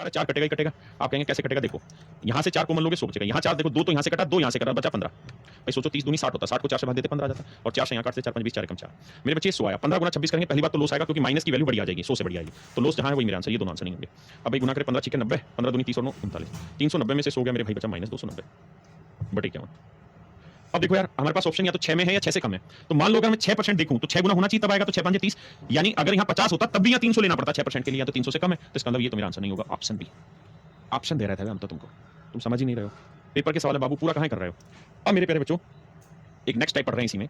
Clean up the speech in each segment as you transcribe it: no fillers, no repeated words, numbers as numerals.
चार है, चार कटेगा ही कटेगा। आप कहेंगे कैसे कटेगा, देखो यहाँ से चार कॉमन लोगे 100 बचेगा, यहाँ चार देखो, दो तो यहाँ से कटा, दो यहाँ से कटा, बचा 15। भाई सोचो 30 दूनी 60 होता, 60 को 4 से भाग देते 15 आ जाता, और 4 से यहाँ काटते 4 5 20 4 कम 4। मेरे बच्चे 100 आया, 15 गुना 26 करेंगे, पहली बात तो लॉस आएगा क्योंकि माइनस की वैल्यू बड़ी आ जाएगी, 100 से बड़ी आएगी, तो लॉस जहाँ है वही मेरा आंसर, ये दोनों आंसर नहीं होंगे। अब भाई गुना करें 15 6 90, 15 दूनी 30 और 9 39, 390 में से 100 गया मेरे भाई, बचा माइनस 290 बटे 51। अब देखो यार हमारे पास ऑप्शन या तो 6 में है या 6 से कम है, तो मान लो अगर मैं 6% देखूं तो 6 गुना होना चाहिए तब आएगा, तो 6 5 30, यानी अगर यहाँ 50 होता तब भी यहाँ 300 लेना पड़ता 6% के लिए, या तो 300 से कम है, तो इसका मतलब ये तो मेरा आंसर नहीं होगा। ऑप्शन बी, ऑप्शन दे रहा था हम तो तुमको, तुम समझ ही नहीं रहे हो, पेपर के सवाल है बाबू, पूरा कहां कर रहे हो। अब मेरे प्यारे बच्चों एक नेक्स्ट टाइप पढ़ रहे हैं इसी में।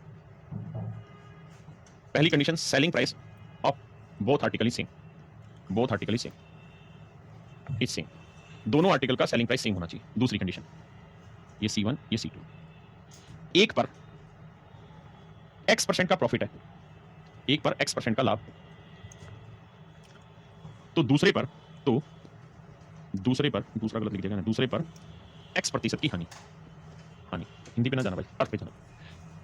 पहली condition, selling price of both article is same, both article is same, is same, दोनों आर्टिकल का सेलिंग प्राइस सेम होना चाहिए। दूसरी कंडीशन, ये C1 ये C2, एक पर X% का प्रॉफिट है, एक पर X% का लाभ, तो दूसरे पर दूसरा गलत लिख दिया ना, दूसरे पर X% की हानि, हानि हिंदी पे ना जाना भाई, अर्थ पे जाना।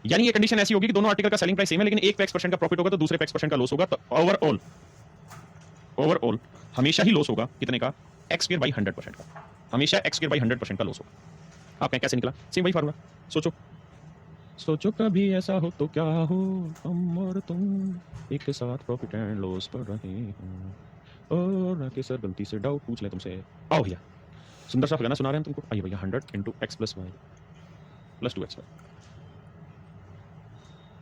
यानी ये कंडीशन ऐसी होगी कि दोनों आर्टिकल का सेलिंग प्राइस सेम है, लेकिन एक पे X% का प्रॉफिट होगा तो दूसरे पे X% का लॉस होगा, तो ओवरऑल हमेशा ही लॉस होगा कितने का, X² by 100% का, हमेशा X² by 100% का लॉस होगा। आप कहें कैसे निकला, सेम वही फार्मूला, सोचो सोचो कभी ऐसा हो तो क्या हो, हम और तुम एक साथ प्रॉफिट एंड लॉस पढ़ रहे हैं, और ना कि सर गलती से डाउट पूछ ले तुमसे। आओ भैया सुंदर सा गाना सुना रहे हैं तुमको, आइए भैया 100 into x + y + 2xy,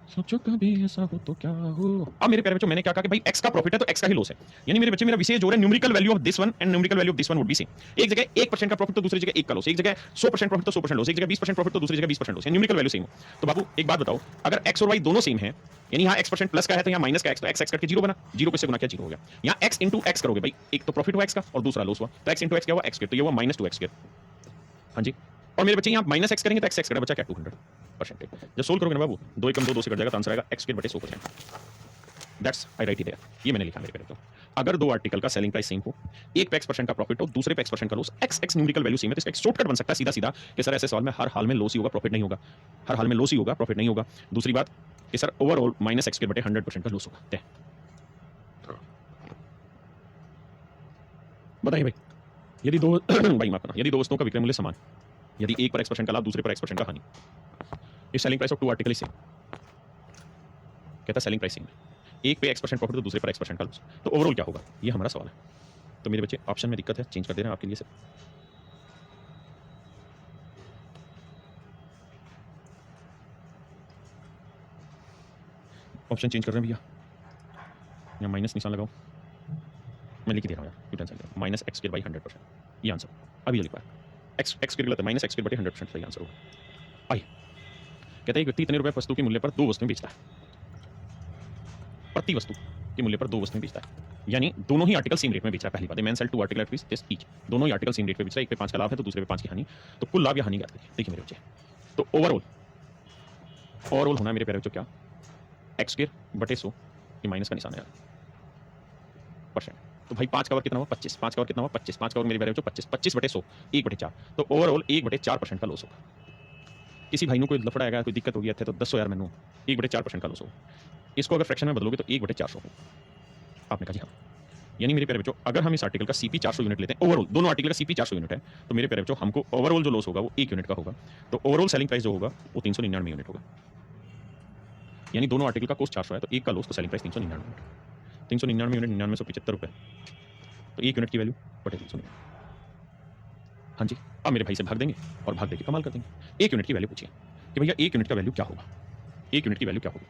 सोचो कभी ऐसा हो तो क्या हो। अब मेरे प्यारे बच्चों मैंने क्या कहा कि भाई x का प्रॉफिट है तो x का ही लॉस है, यानी मेरे बच्चे मेरा विषय जो है numerical value of this one and numerical value of this one would be same. एक जगह 1% का प्रॉफिट तो दूसरी जगह 1 का लॉस, एक जगह 100% प्रॉफिट तो 100% लॉस, एक जगह 20% प्रॉफिट तो दूसरी जगह 20% लॉस, न्यूमेरिकल वैल्यू सेम हो। तो बाबू एक बात बताओ, अगर x और y दोनों सेम है, यानी यहाँ x% प्लस का है तो यहाँ माइनस का x, तो x करके 0 बना, 0 को इससे गुना किया 0 हो गया। यहाँ x into x करोगे भाई, एक तो प्रॉफिट हुआ x का और दूसरा लॉस हुआ, तो x into x क्या हुआ x², तो ये हुआ -2x²। हाँ जी, और मेरे बच्चे यहाँ -x करेंगे तो x करेगा, बचा क्या 200%। जब सोल्व करोगे ना बाबू 2 एकम 2 2 से कट जाएगा, तो आंसर आएगा x² बटे 100%। That's I write it there, ये मैंने लिखा मेरे प्यारे बच्चों। अगर दो आर्टिकल का सेलिंग प्राइस सेम हो, एक पे X% का प्रॉफिट हो, दूसरे पे X% का loss, x numerical value same है, तो इसका एक शॉर्टकट बन सकता है सीधा सीधा कि सर ऐसे सवाल में हर हाल में लॉस ही होगा, प्रॉफिट नहीं होगा, हर हाल में लॉस ही होगा, प्रॉफिट नहीं होगा। दूसरी बात कि सर ओवरऑल -x² बटे 100% का लॉस होगा। तय बताइए भाई, यदि दो भाई माफ करना, यदि दो वस्तुओं का विक्रय मूल्य समान, यदि एक पर X% का लाभ दूसरे पर X% का हानि, इस selling price of two article is same, कहता है सेलिंग प्राइस सेम है, एक पे X% प्रॉफिट तो दूसरे पर X% का लॉस, तो ओवरऑल क्या होगा, ये हमारा सवाल है। तो मेरे बच्चे ऑप्शन में दिक्कत है, चेंज कर दे रहे हैं आपके लिए से। ऑप्शन चेंज कर रहे हैं भैया, यहाँ माइनस निशान लगाओ, मैं लिख दे रहा हूँ यार, क्यों टेंशन ले रहे हो, -x² by 100%, ये आंसर अभी लिख पाया, x² गलत है, -x² बटे 100% सही आंसर होगा। आइए कहते हैं एक व्यक्ति इतने रुपए वस्तु के मूल्य पर दो वस्तुएं बेचता है, प्रति वस्तु के मूल्य पर दो वस्तुएं बेचता है, यानी दोनों ही आर्टिकल सेम रेट में बेच रहा है। पहली बात, man sell two article at rupees just each, दोनों ही आर्टिकल सेम रेट पे बेच रहा है, एक पे 5 का लाभ है तो दूसरे पे 5 की हानि, तो कुल लाभ या हानि ज्ञात करिए। देखिए मेरे बच्चे, तो ओवरऑल होना है मेरे प्यारे बच्चों क्या, x² बटे 100, ये माइनस का निशान है यार, परसेंट, तो भाई 5 का वर्ग कितना हुआ 25, 5 का वर्ग कितना हुआ 25, 5 का वर्ग मेरे प्यारे बच्चों 25, 25 बटे 100, 1 बटे 4, तो ओवरऑल 1 बटे 4% का लॉस होगा। किसी भाई को कोई लफड़ा आएगा, कोई दिक्कत होगी तो 10 यार मैनू 1 बटे 4% का लॉस होगा। इसको अगर फ्रैक्शन में बदलोगे तो 1 बटे 400 होगा। आपने कहा जी हाँ, यानी मेरे प्यारे बच्चों अगर हम इस आर्टिकल का CP 400 यूनिट लेते हैं, ओवरऑल दोनों आर्टिकल का CP 400 यूनिट है, तो मेरे प्यारे बच्चों हमको ओवरऑल जो लॉस होगा वो 1 यूनिट का होगा, तो ओवरऑल सेलिंग प्राइस जो होगा वो 399 यूनिट होगा। यानी दोनों आर्टिकल का कॉस्ट 400 है, तो एक का लॉस तो सेलिंग प्राइस 399 यूनिट, 399 यूनिट 9975 रुपये, तो 1 यूनिट की वैल्यू बटे 399। हाँ जी, अब मेरे भाई से भाग देंगे और भाग देके कमाल कर देंगे। 1 यूनिट की वैल्यू पूछिए कि भैया 1 यूनिट का वैल्यू क्या होगा, 1 यूनिट की वैल्यू क्या होगी।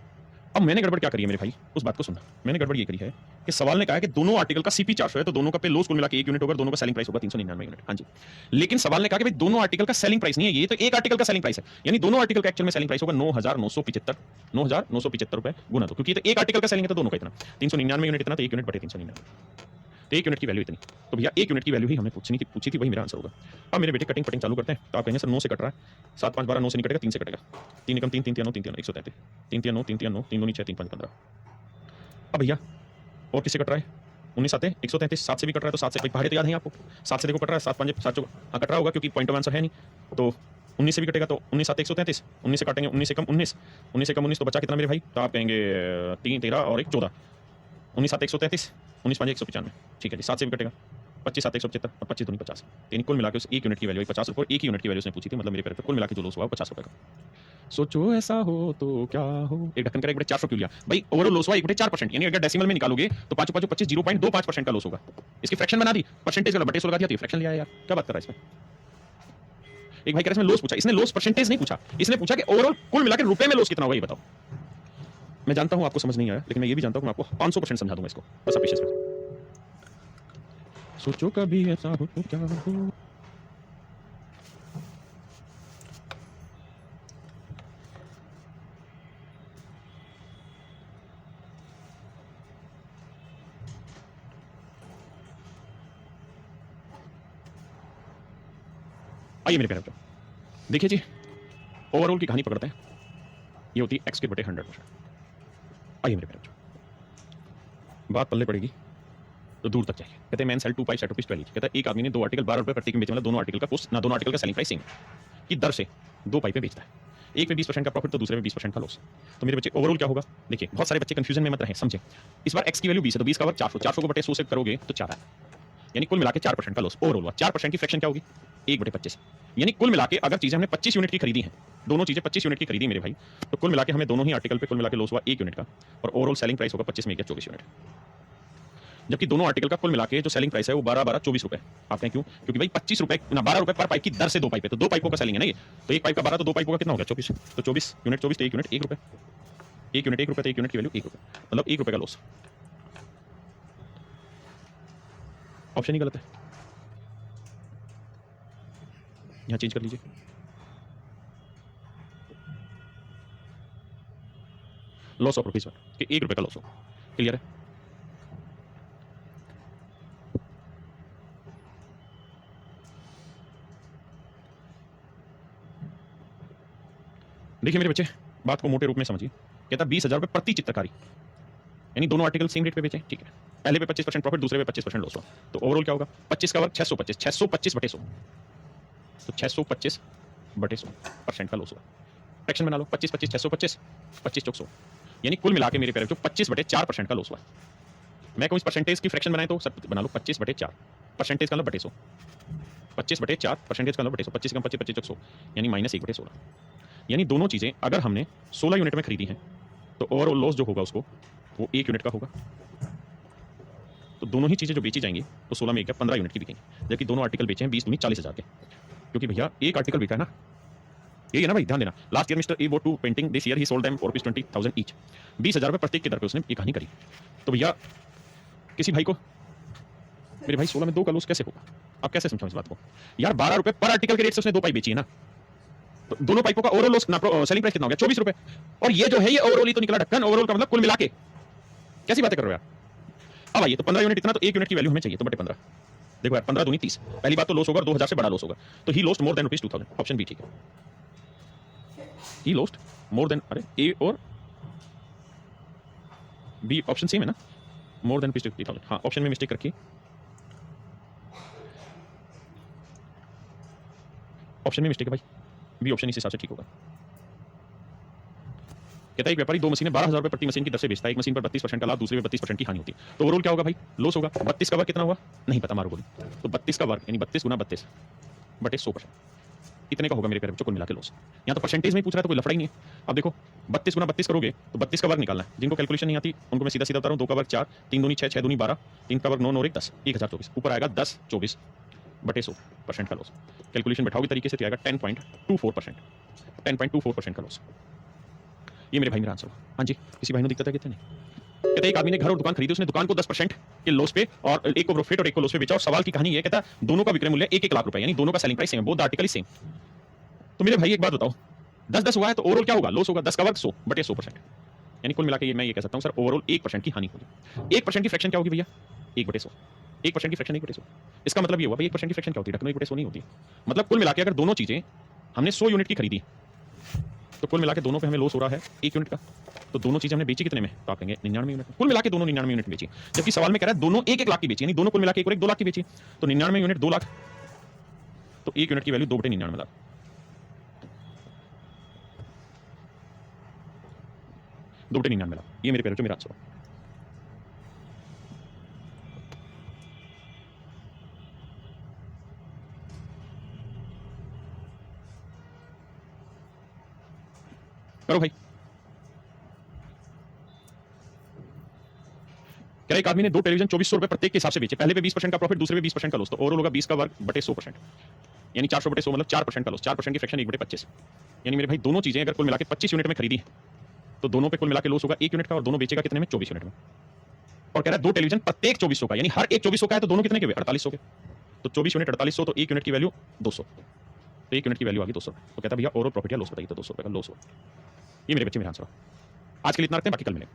अब मैंने गड़बड़ क्या करी है मेरे भाई, उस बात को सुनना। मैंने गड़बड़ ये करी है कि सवाल ने कहा है कि दोनों आर्टिकल का CP 400 है, तो दोनों का पे लॉस कुल मिला के 1 यूनिट होगा, दोनों का सेलिंग प्राइस होगा 399 यूनिट। हाँ जी, लेकिन सवाल ने कहा कि भाई दोनों आर्टिकल का सेलिंग प्राइस नहीं है, ये तो एक आर्टिकल का सेलिंग प्राइस है, यानी दोनों आर्टिकल का एक्चुअल में सेलिंग प्राइस होगा 9975 रुपए गुना 2, क्योंकि ये तो एक आर्टिकल का सेलिंग है तो दोनों का इतना 399 यूनिट इतना, तो 1 यूनिट बटे 399, तो 1 यूनिट की वैल्यू इतनी, तो भैया 1 यूनिट की वैल्यू ही हमें पूछी थी, वही मेरा आंसर होगा। अब मेरे बेटे कटिंग चालू करते हैं, तो आप कहेंगे सर 9 से कट रहा है, 7 5 12 9 से नहीं कटेगा, 3 से कटेगा, 3 एकम 3 3 3 9 3 3 133, 3 3 9 3 3 9 3 2 6 3 5 15। अब भैया और किससे कट रहा है, 19 7 133, 7 से भी कट रहा है, तो 7 से पहाड़े तो याद है आपको, 7 से देखो कट रहा है, 7 5 7 हाँ कट रहा होगा क्योंकि पॉइंट ऑफ आंसर है नहीं, तो 19 से भी कटेगा, तो 19 7 133, 19 से काटेंगे 19 एकम 19, 19 एकम 19 तो बचा कितना मेरे भाई, तो आप कहेंगे 3 13 और 1 14, 19 7 133, 19 5 195, ठीक है जी, 7 से भी कटेगा, 25 7 175 और 25 दूनी 50, यानी कुल मिला के उस एक यूनिट की वैल्यू 50 रुपये और एक ही यूनिट की वैल्यू उसने पूछी थी, मतलब मेरे पैर पे कुल मिला के जो लॉस हुआ 50 रुपये का। सोचो ऐसा हो तो क्या हो, एक ढक्कन का 1/400 क्यों लिया भाई? ओवरऑल लॉस हुआ 1/4%, यानी अगर डेसिमल में निकालोगे तो 5 5 25 0.25% का लॉस होगा। इसकी फ्रैक्शन बना दी, परसेंटेज वाला बटे 16 लगा दिया, तो फ्रैक्शन लिया यार, क्या बात कर रहा है इसमें? एक भाई कह रहा है इसमें लॉस पूछा, इसने लॉस परसेंटेज नहीं पूछा, इसने पूछा कि ओवरऑल कुल मिलाकर रुपए में लॉस कितना होगा ये बताओ। मैं जानता हूं आपको समझ नहीं आया, लेकिन मैं ये भी जानता हूं मैं आपको 500% समझा दूंगा इसको, बस आप पेशेंस रखो। सोचो कभी ऐसा हो तो क्या हो। आइए मेरे प्यारे बच्चों, देखिए जी, ओवरऑल की कहानी पकड़ते हैं। ये होती है एक्स के बटे 100%। आइए मेरे प्यारे बच्चों, बात पल्ले पड़ेगी तो दूर तक जाइए। कहते हैं मैन सेल 2 पाई सेट रुपीज 12 ईच। कहता है एक आदमी ने 2 आर्टिकल 12 रुपए प्रति में बेचे, मतलब दोनों आर्टिकल का कॉस्ट ना दोनों आर्टिकल का सेलिंग प्राइस सेम की दर से 2 पाई पे बेचता है। एक में 20% का प्रॉफिट तो दूसरे में 20% का लॉस। तो मेरे बच्चे ओवरऑल क्या होगा? देखिए बहुत सारे बच्चे कंफ्यूजन में मत रहे, समझे। इस बार एक्स की वैल्यू 20 है तो 20 का वर्ग 400, 400 को बटे 100 से करोगे तो 4 है, यानी कुल मिला के 4% का लॉस ओवरऑल हुआ। 4% की फ्रैक्शन क्या होगी? 1/25, यानी कुल मिला के अगर चीजें हमने 25 यूनिट की खरीदी हैं, दोनों चीजें 25 यूनिट की खरीदी मेरे भाई, तो कुल मिला के हमें दोनों ही आर्टिकल पे कुल मिला के लॉस हुआ 1 यूनिट का, और ओवरऑल सेलिंग प्राइस होगा 25 में 24 यूनिट। जबकि दोनों आर्टिकल का कुल मिला के जो सेलिंग प्राइस है वो 12 24 रुपए। आप कहें क्यों? क्योंकि भाई 25 रुपए ना 12 रुपए पर पाइप की दर से 2 पाइप है, तो 2 पाइपों का सेलिंग है ना ये, तो एक पाइप का 12 तो 2 पाइपों का कितना हो गया? 24, तो 24 यूनिट 24 तो 1 यूनिट 1 रुपए, 1 यूनिट 1 रुपए, तो 1 यूनिट की वैल्यू 1 रुपए, मतलब 1 रुपए का लॉस। ऑप्शन ही गलत है, यहां चेंज कर लीजिए। लॉस ऑफ रुपीज कि 1 रुपए का लॉस हो। क्लियर है? देखिए मेरे बच्चे, बात को मोटे रूप में समझिए। कहता 20,000 रुपए प्रति चित्रकारी, यानी दोनों आर्टिकल सेम रेट पे बेचे, ठीक है। पहले पे 25% प्रॉफिट, दूसरे पे 25% लॉस हुआ, तो ओवरऑल क्या होगा? 25 का वर्ग 625, 625 बटे 100, तो 625 बटे 100% का लॉस हुआ। फ्रैक्शन बना लो, 25 25 625, 25 चौक 100, यानी कुल मिला के मेरे प्यारे बच्चों 25/4% का लॉस हुआ। मैं कहूँ इस परसेंटेज की फ्रैक्शन बनाए तो सब बना लो 25/4, परसेंटेज का मतलब बटे 100, 25/4 परसेंटेज का मतलब बटे 100, 25 कम 25 25 चौक 100, यानी -1/16। यानी दोनों चीजें अगर हमने 16 यूनिट में खरीदी हैं तो ओवरऑल लॉस जो होगा उसको वो 1 यूनिट का होगा। तो दोनों ही चीजें जो बेची जाएंगी तो 16 में 1 15 यूनिट की बिकेंगी, जबकि दोनों आर्टिकल बेचे हैं 20 दूनी 40,000 के, क्योंकि भैया एक आर्टिकल बिका है ना, यही है ना भाई, ध्यान देना। लास्ट ईयर मिस्टर ई वो two painting, this year he sold them for ₹20,000 each, 20,000 रुपए प्रत्येक की दर पे उसने ये कहानी करी। तो भैया किसी भाई को, मेरे भाई 16 में 2 का लॉस कैसे होगा? आप कैसे समझाओ इस बात को यार? 12 रुपए पर आर्टिकल के रेट से उसने 2 पाइप बेची है ना, तो दोनों पाइपों का ओवरऑल लॉस सेलिंग प्राइस कितना हो गया? 24 रुपए। और ये जो है ये ओवरऑल ही तो निकला ढक्कन, ओवरऑल का मतलब कुल मिला के। कैसी बातें कर रहे हो यार? अब आइए, तो 15 यूनिट इतना, तो 1 यूनिट की वैल्यू हमें चाहिए, तो बटे 15। देखो यार 15 दूनी 30, पहली बात तो लॉस होगा, 2,000 से बड़ा लॉस होगा, तो he lost more than ₹2,000, option B ठीक है। ही लॉस्ट मोर देन, अरे ए और बी ऑप्शन सेम है ना, मोर देन ₹50,000। हाँ ऑप्शन में मिस्टेक रखी, ऑप्शन में मिस्टेक है भाई, बी ऑप्शन इस हिसाब से ठीक होगा। कहता है एक व्यापारी 2 मशीनें 12,000 रुपए प्रति मशीन की दर से बेचता है, एक मशीन पर 32% का लाभ, दूसरे में 32% की हानि होती है, तो ओवरऑल क्या होगा भाई? लॉस होगा। 32 का वर्ग कितना हुआ? नहीं पता, मारो गोली। तो 32 का वर्ग यानी 32 गुना 32 बटे 100%, इतने का होगा मेरे प्यारे बच्चों कुल मिला के लॉस। यहाँ तो परसेंटेज में ही पूछ रहा है तो कोई लफड़ा ही नहीं है। अब देखो 32 गुना 32 करोगे तो 32 का वर्ग निकालना है, जिनको कैलकुलेशन नहीं आती उनको मैं सीधा सीधा बता रहा हूँ। 2 का वर्ग 4, 3 दूनी 6, 6 दूनी 12, 3 का वर्ग 9, 9 1 10, 1024, ऊपर आएगा 10 24 बटे 100% का लॉस। कैलकुलेशन बैठाओगे तरीके से तो आएगा 10.24%, 10.24% का लॉस। ये मेरे भाई मेरा आंसर। हाँ जी, किसी भाई ने दिक्कत है कितने नहीं? कहता है एक आदमी ने घर और दुकान खरीदी, उसने दुकान को 10% के लॉस पे और एक को प्रॉफिट और एक को लॉस पे बेचा, और सवाल की कहानी ये कहता है दोनों का विक्रय मूल्य 1-1 लाख रुपए, यानी दोनों का सेलिंग प्राइस सेम है, बोथ द आर्टिकल सेम। तो मेरे भाई एक बात बताओ, 10-10 हुआ है तो ओवरऑल क्या होगा? लॉस होगा। 10 का वर्ग 100 बटे 100%, यानी कुल मिला के मैं ये कह सकता हूं सर ओवरऑल 1% की हानि होगी। 1% की फ्रैक्शन क्या होगी भैया? 1/100। 1% की फ्रैक्शन 1/100, इसका मतलब ये हुआ भाई 1% की फ्रैक्शन क्या होती है? ढक्कन 1/100 नहीं होती। मतलब कुल मिला के अगर दोनों चीजें हमने 100 यूनिट की खरीदी तो कुल मिला के दोनों पे हमें लॉस हो रहा है 1 यूनिट का। तो दोनों चीजें हमने बेची कितने में? तो आप कहेंगे 99 यूनिट। कुल मिला के दोनों 99 यूनिट बेची, जबकि सवाल में कह रहा है दोनों 1-1 लाख की बेची, यानी दोनों कुल मिला के 1 और 1 2 लाख की बेची। तो 99 यूनिट 2 लाख, तो 1 यूनिट की वैल्यू 2/99 लाख, 2/99 लाख। ये मेरे प्यारे बच्चों मेरा आंसर। करो भाई। क्या एक आदमी ने 2 टेलीविजन 2400 रुपए प्रत्येक के हिसाब से बेचे, पहले पे 20% का प्रॉफिट, दूसरे पे 20% का लॉस, तो ओवरऑल होगा 20 का वर्ग बटे 100%, यानी 400 बटे 100 मतलब 4% का लॉस, 4% की फ्रैक्शन 1 बटे 25, यानी मेरे भाई दोनों चीजें अगर कुल मिला के 25 यूनिट में खरीदी तो दोनों पे कुल मिला के लॉस होगा 1 यूनिट का, और दोनों बेचेगा कितने में? 24 यूनिट में। और कह रहा है 2 टेलीविजन प्रत्येक 2400 का, यानी हर एक 2400 का है, तो दोनों कितने के हुए? 4800 के। तो 24 यूनिट 4800, तो 1 यूनिट की वैल्यू 200, तो 1 यूनिट की वैल्यू आ गई 200। तो कहता है भैया ओवरऑल प्रॉफिट या लॉस बताइए, तो 200 रुपए का लॉस हुआ। ये मेरे बच्चे मेरा आंसर। आज के लिए इतना रखते हैं, बाकी कल मिलेंगे।